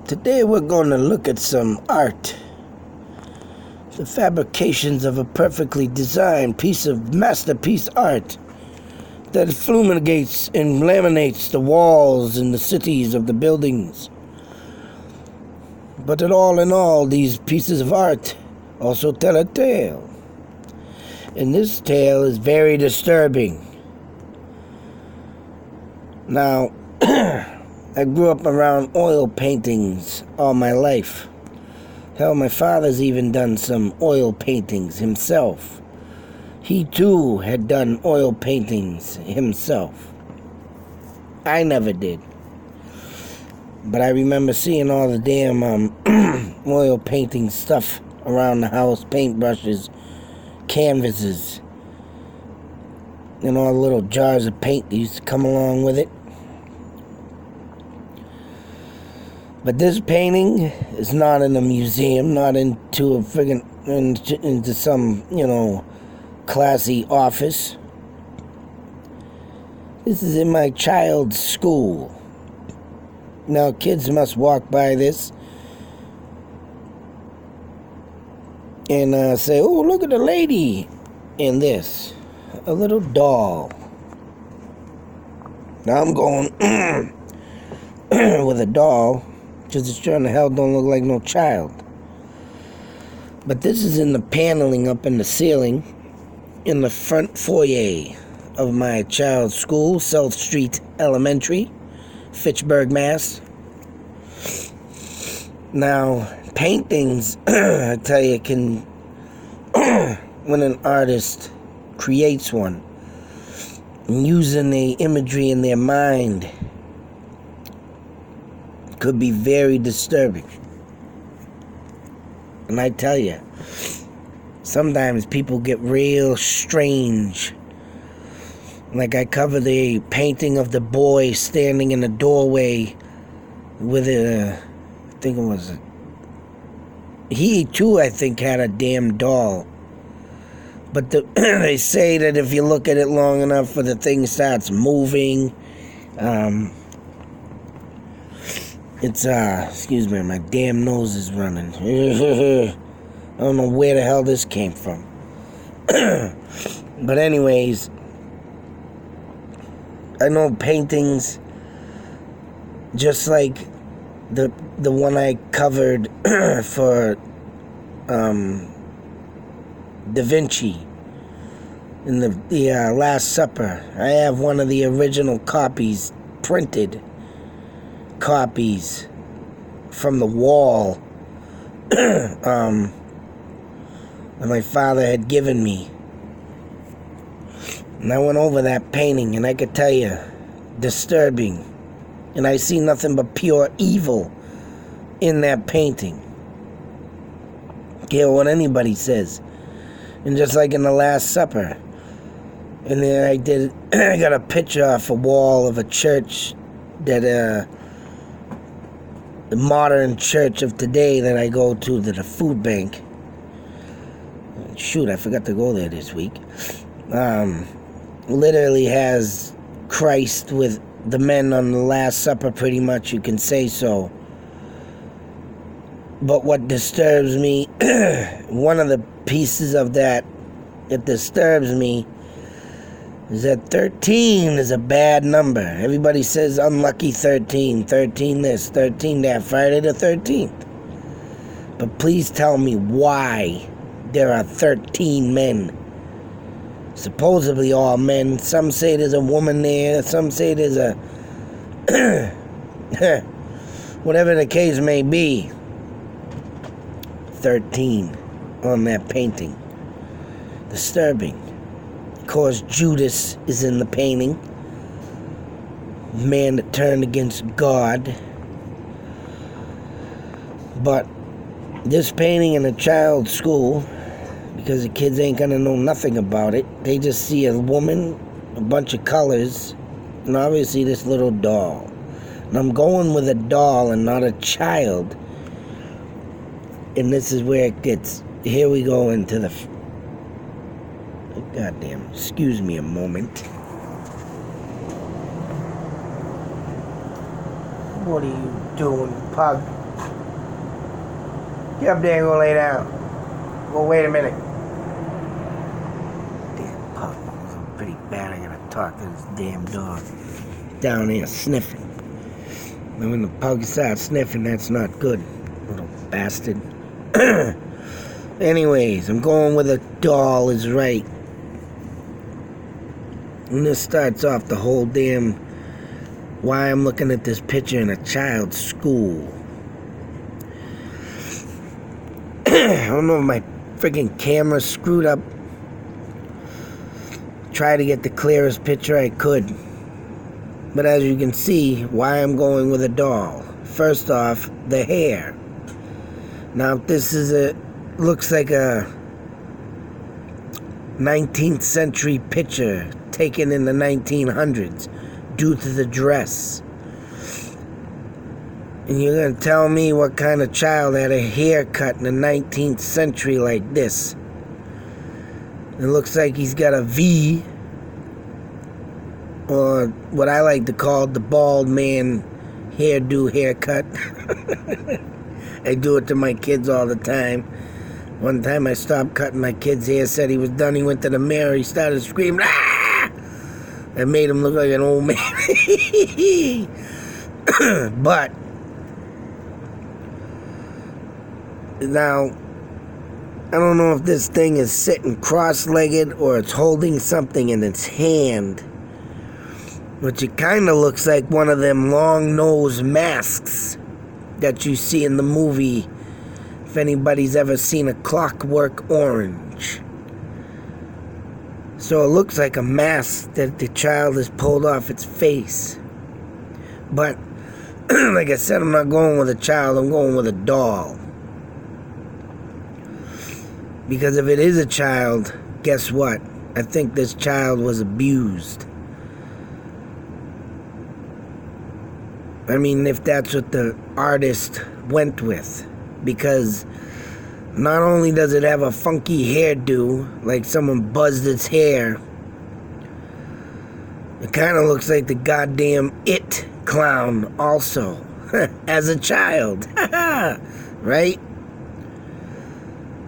Today we're going to look at some art. The fabrications of a perfectly designed piece of masterpiece art that fumigates and laminates the walls and the cities of the buildings. But all in all, these pieces of art also tell a tale. And this tale is very disturbing. Now, I grew up around oil paintings all my life. Hell, my father's even done some oil paintings himself. He too had done oil paintings himself. I never did. But I remember seeing all the damn oil painting stuff around the house, paintbrushes, canvases, and all the little jars of paint that used to come along with it. But this painting is not in a museum, not into a friggin' into some, classy office. This is in my child's school. Now, kids must walk by this and say, "Oh, look at the lady in this, a little doll." Now I'm going with a doll, because it sure in the hell don't look like no child. But this is in the paneling up in the ceiling in the front foyer of my child's school, South Street Elementary, Fitchburg, Mass. Now, paintings, I tell you, can, when an artist creates one, using the imagery in their mind, could be very disturbing. And I tell you, sometimes people get real strange. Like I cover the painting of the boy standing in the doorway with he too, I think, had a damn doll. But they say that if you look at it long enough, the thing starts moving. Excuse me, my damn nose is running. I don't know where the hell this came from. But anyways, I know paintings, just like the one I covered for Da Vinci in the Last Supper. I have one of the original copies, printed copies from the wall that my father had given me. And I went over that painting, and I could tell you, disturbing. And I see nothing but pure evil in that painting. Care what anybody says. And just like in the Last Supper. And then I got a picture off a wall of a church that, the modern church of today that I go to, the food bank. Shoot, I forgot to go there this week. Literally has Christ with the men on the Last Supper, pretty much, you can say so. But what disturbs me, one of the pieces of that disturbs me, is that 13 is a bad number. Everybody says unlucky 13, 13 this, 13 that, Friday the 13th. But please tell me why there are 13 men. Supposedly all men. Some say there's a woman there. Some say there's a... whatever the case may be. 13 on that painting. Disturbing. Of course, Judas is in the painting. Man that turned against God. But this painting in a child's school, because the kids ain't gonna know nothing about it. They just see a woman, a bunch of colors, and obviously this little doll. And I'm going with a doll and not a child. And this is where it gets... Here we go into the... Goddamn, excuse me a moment. What are you doing, pug? Get up there and go lay down. Well, wait a minute. Damn pug. I'm pretty bad. I gotta talk to this damn dog. Down here sniffing. And when the pug starts sniffing, that's not good. Little bastard. Anyways, I'm going with a doll is right. And this starts off the whole damn why I'm looking at this picture in a child's school. I don't know if my freaking camera screwed up. Try to get the clearest picture I could. But as you can see, why I'm going with a doll. First off, the hair. Now, this is looks like a 19th century picture taken in the 1900s due to the dress. And you're going to tell me what kind of child had a haircut in the 19th century like this? It looks like he's got a V, or what I like to call the bald man hairdo haircut. I do it to my kids all the time. One time I stopped cutting my kid's hair, said he was done, he went to the mirror, he started screaming, ah! I made him look like an old man. But, now, I don't know if this thing is sitting cross-legged or it's holding something in its hand, which it kind of looks like one of them long-nosed masks that you see in the movie, if anybody's ever seen A Clockwork Orange. So it looks like a mask that the child has pulled off its face. But, like I said, I'm not going with a child, I'm going with a doll. Because if it is a child, guess what? I think this child was abused. I mean, if that's what the artist went with. Because not only does it have a funky hairdo, like someone buzzed its hair, it kind of looks like the goddamn It clown also, as a child. Right?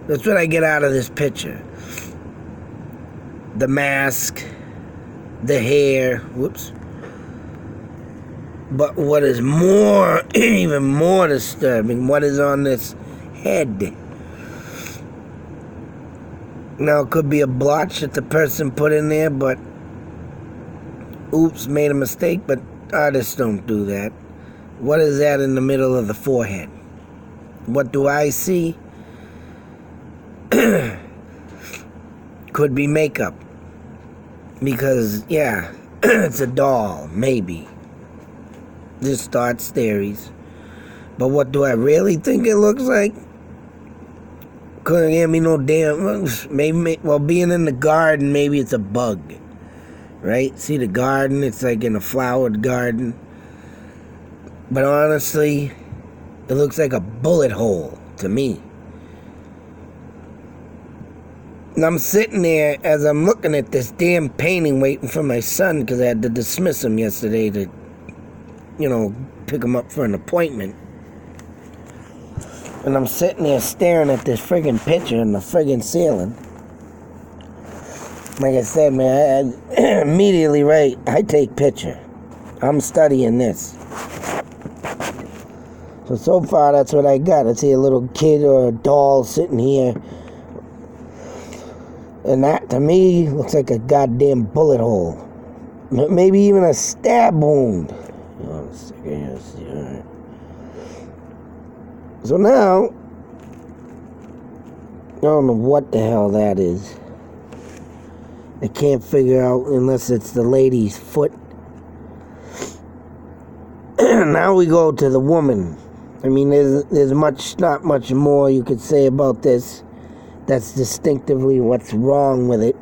That's what I get out of this picture. The mask, the hair, whoops. But what is more, even more disturbing, what is on this head? Now, it could be a blotch that the person put in there, but oops, made a mistake, but artists don't do that. What is that in the middle of the forehead? What do I see? Could be makeup. Because, yeah, it's a doll, maybe. Just starts theories. But what do I really think it looks like? Couldn't give me no damn. Maybe, well, being in the garden, maybe it's a bug. Right? See the garden? It's like in a flowered garden. But honestly, it looks like a bullet hole to me. And I'm sitting there as I'm looking at this damn painting waiting for my son because I had to dismiss him yesterday to, pick him up for an appointment. And I'm sitting there staring at this friggin' picture in the friggin' ceiling. Like I said, man, I immediately right, I take picture. I'm studying this. So far, that's what I got. I see a little kid or a doll sitting here. And that, to me, looks like a goddamn bullet hole. Maybe even a stab wound. Alright. So now, I don't know what the hell that is. I can't figure out unless it's the lady's foot. Now we go to the woman. I mean, there's not much more you could say about this. That's distinctively what's wrong with it.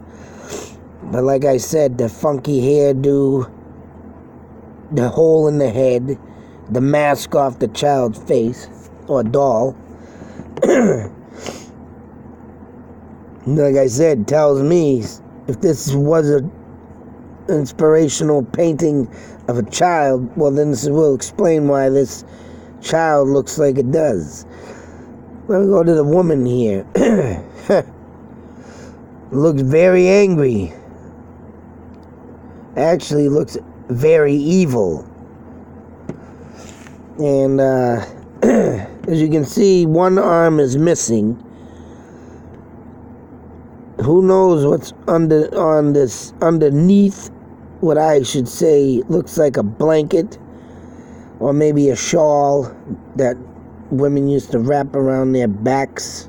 But like I said, the funky hairdo, the hole in the head, the mask off the child's face, or doll. Like I said, tells me if this was inspirational painting of a child, well, then this will explain why this child looks like it does. Let me go to the woman here. Looks very angry. Actually looks very evil. And as you can see, one arm is missing. Who knows what's underneath what I should say looks like a blanket or maybe a shawl that women used to wrap around their backs,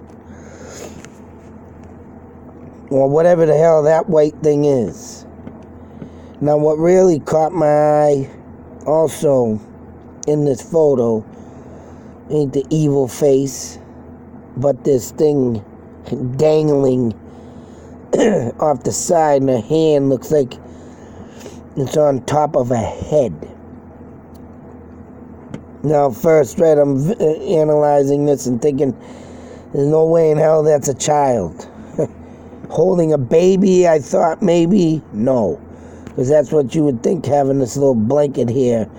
or whatever the hell that white thing is. Now, what really caught my eye also in this photo ain't the evil face, but this thing dangling off the side, and her hand looks like it's on top of a head. Now, first, right, I'm analyzing this and thinking, there's no way in hell that's a child. Holding a baby, I thought maybe, no. Because that's what you would think, having this little blanket here.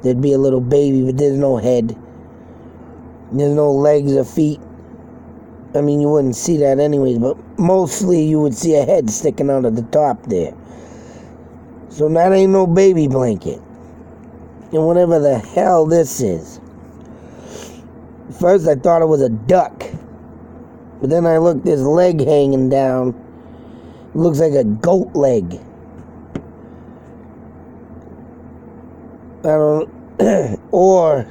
There'd be a little baby, but there's no head. There's no legs or feet. I mean, you wouldn't see that anyways, but mostly you would see a head sticking out of the top there. So that ain't no baby blanket. And whatever the hell this is. First I thought it was a duck. But then I looked, this leg hanging down. It looks like a goat leg. I don't, or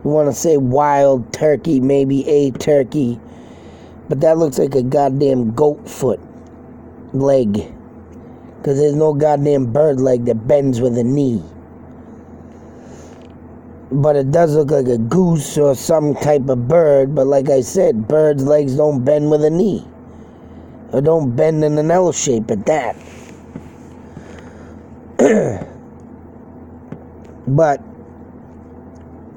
you want to say wild turkey, maybe a turkey. But that looks like a goddamn goat foot leg. Because there's no goddamn bird leg that bends with a knee. But it does look like a goose or some type of bird. But like I said, birds' legs don't bend with a knee. Or don't bend in an L shape at that. But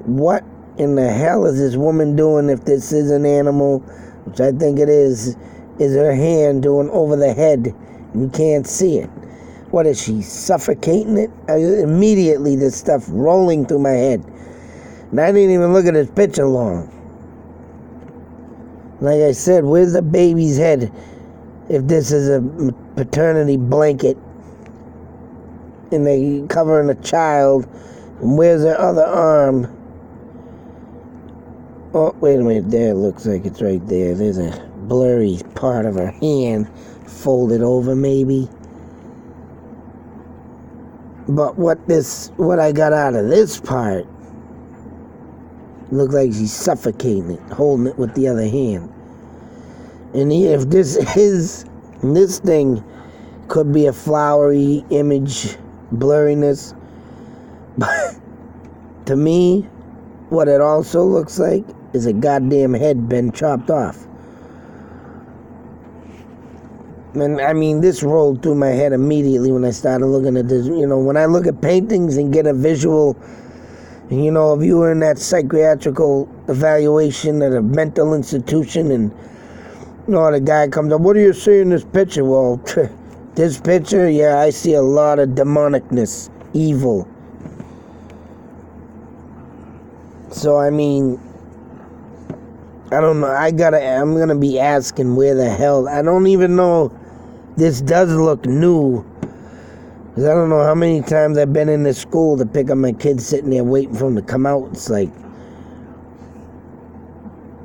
what in the hell is this woman doing, if this is an animal, which I think it is her hand doing over the head, and you can't see it? What is she, suffocating it? Immediately this stuff rolling through my head. And I didn't even look at this picture long. Like I said, where's the baby's head if this is a paternity blanket and they covering a child? And where's her other arm? Oh, wait a minute, there it looks like it's right there. There's a blurry part of her hand folded over maybe. But what I got out of this part, looked like she's suffocating it, holding it with the other hand. And if this thing could be a flowery image, blurriness, but to me, what it also looks like is a goddamn head been chopped off. And I mean, this rolled through my head immediately when I started looking at this. You know, when I look at paintings and get a visual, you know, if you were in that psychiatrical evaluation at a mental institution and, you know, the guy comes up, what do you see in this picture? Well, this picture, yeah, I see a lot of demonicness, evil. So, I mean, I don't know, I'm gonna be asking where the hell, I don't even know, this does look new, because I don't know how many times I've been in this school to pick up my kids sitting there waiting for them to come out. It's like,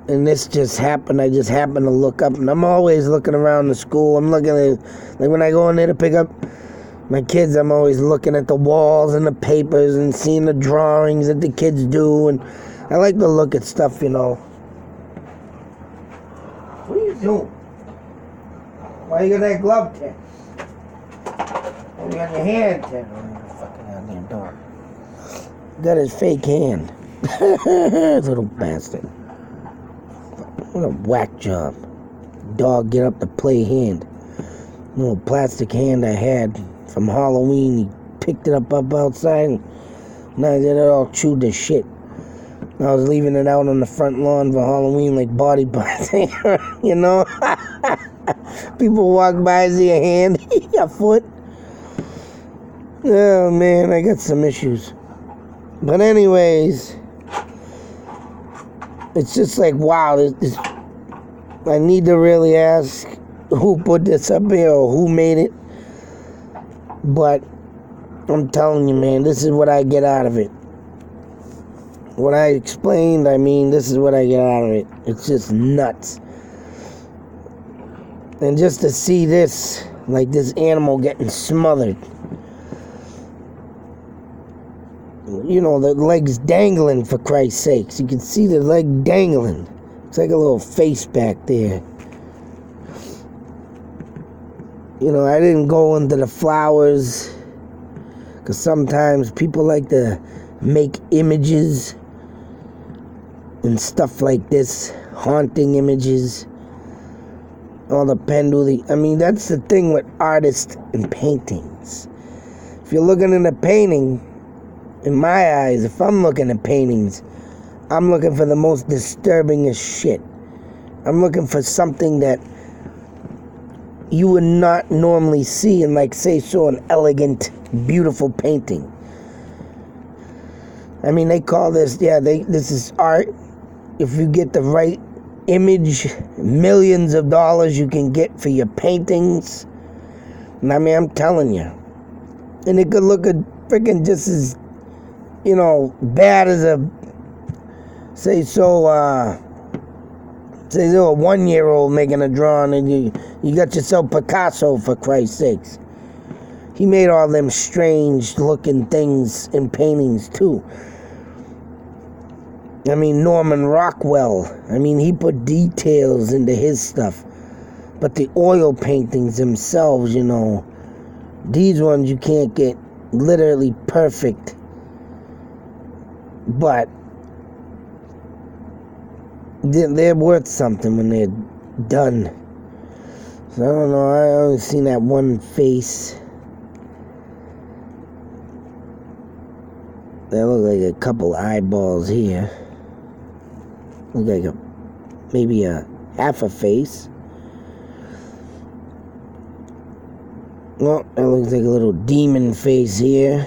and this just happened, I just happened to look up, and I'm always looking around the school, I'm looking at, like when I go in there to pick up my kids, I'm always looking at the walls and the papers and seeing the drawings that the kids do, and I like to look at stuff, you know. What are you doing? Why you got that glove tip? Oh, you got your hand tip. Oh, fucking goddamn dog. Got his fake hand. Little bastard. What a whack job. Dog get up to play hand. Little plastic hand I had from Halloween. He picked it up outside. And now I got it all chewed to shit. I was leaving it out on the front lawn for Halloween like body parts. You know? People walk by, see a hand, a foot. Oh man, I got some issues. But anyways, it's just like, wow, I need to really ask who put this up here or who made it. But I'm telling you, man, this is what I get out of it. What I explained, I mean, this is what I get out of it. It's just nuts. And just to see this, like this animal getting smothered. You know, the legs dangling, for Christ's sakes. You can see the leg dangling. It's like a little face back there. You know, I didn't go into the flowers, because sometimes people like to make images and stuff like this, haunting images, all the pendulum. I mean, that's the thing with artists and paintings. If you're looking at a painting, in my eyes, if I'm looking at paintings, I'm looking for the most disturbingest shit. I'm looking for something that you would not normally see in, like, say, so an elegant, beautiful painting. I mean, they call this, this is art. If you get the right image, millions of dollars you can get for your paintings. And I mean, I'm telling you. And it could look freaking just as, you know, bad as a 1-year-old making a drawing, and you got yourself Picasso, for Christ's sakes. He made all them strange looking things in paintings too. I mean, Norman Rockwell, I mean, he put details into his stuff. But the oil paintings themselves, you know, these ones you can't get literally perfect. But they're worth something when they're done. So I don't know, I only seen that one face. That look like a couple eyeballs here. Look like maybe a half a face. Well, that looks like a little demon face here.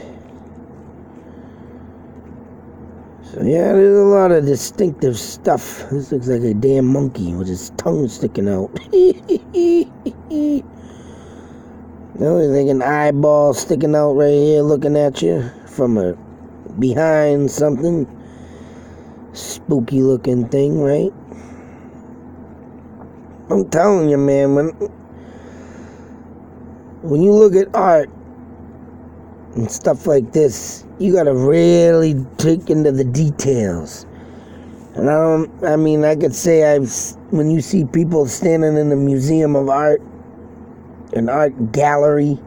So yeah, there's a lot of distinctive stuff. This looks like a damn monkey with his tongue sticking out. That looks like an eyeball sticking out right here looking at you from behind something. Spooky looking thing, right? I'm telling you, man, when you look at art and stuff like this, you gotta really dig into the details. And I could say when you see people standing in the Museum of Art, an art gallery,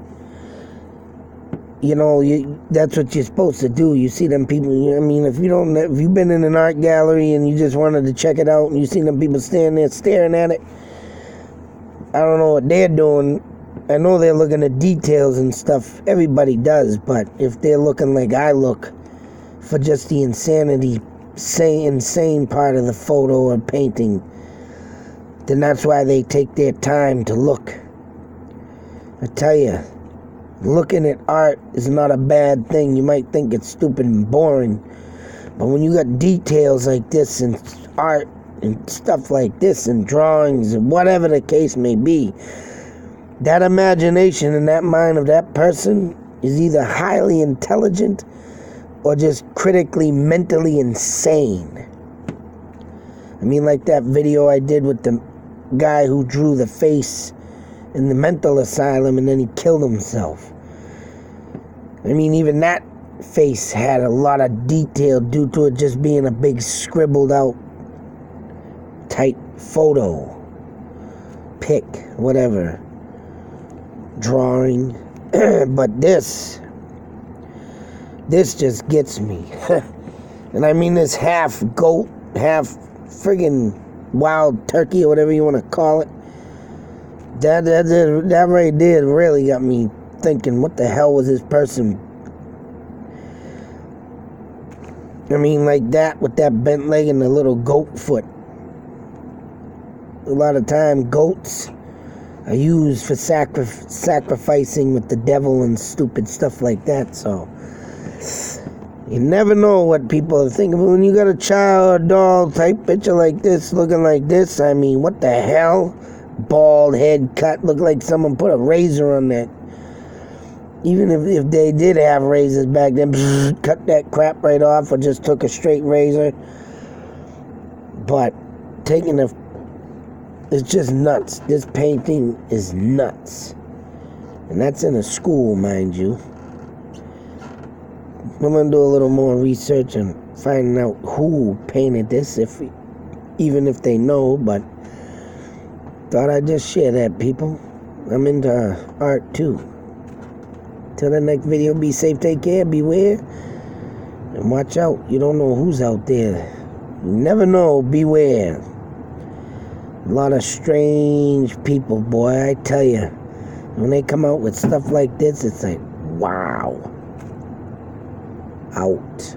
you know, that's what you're supposed to do. You see them people, I mean, if you've been in an art gallery and you just wanted to check it out and you see them people standing there staring at it, I don't know what they're doing. I know they're looking at details and stuff. Everybody does, but if they're looking like I look for just the insane part of the photo or painting, then that's why they take their time to look. I tell you, looking at art is not a bad thing. You might think it's stupid and boring, but when you got details like this and art and stuff like this and drawings and whatever the case may be, that imagination and that mind of that person is either highly intelligent or just critically, mentally insane. I mean, like that video I did with the guy who drew the face in the mental asylum and then he killed himself. I mean, even that face had a lot of detail due to it just being a big scribbled out type photo, pic, whatever, drawing. But this just gets me. And I mean, this half goat, half friggin' wild turkey or whatever you want to call it, that right there really got me thinking, what the hell was this person? I mean, like that with that bent leg and the little goat foot. A lot of time goats, are used for sacrificing with the devil and stupid stuff like that. So you never know what people are thinking. But when you got a child or doll type picture like this, looking like this, I mean, what the hell? Bald head cut, look like someone put a razor on that. Even if they did have razors back then, cut that crap right off or just took a straight razor. But it's just nuts. This painting is nuts. And that's in a school, mind you. I'm going to do a little more research and find out who painted this, even if they know, but thought I'd just share that, people. I'm into art, too. Till the next video, be safe, take care, beware, and watch out. You don't know who's out there. You never know, beware. A lot of strange people, boy, I tell you. When they come out with stuff like this, it's like, wow. Out.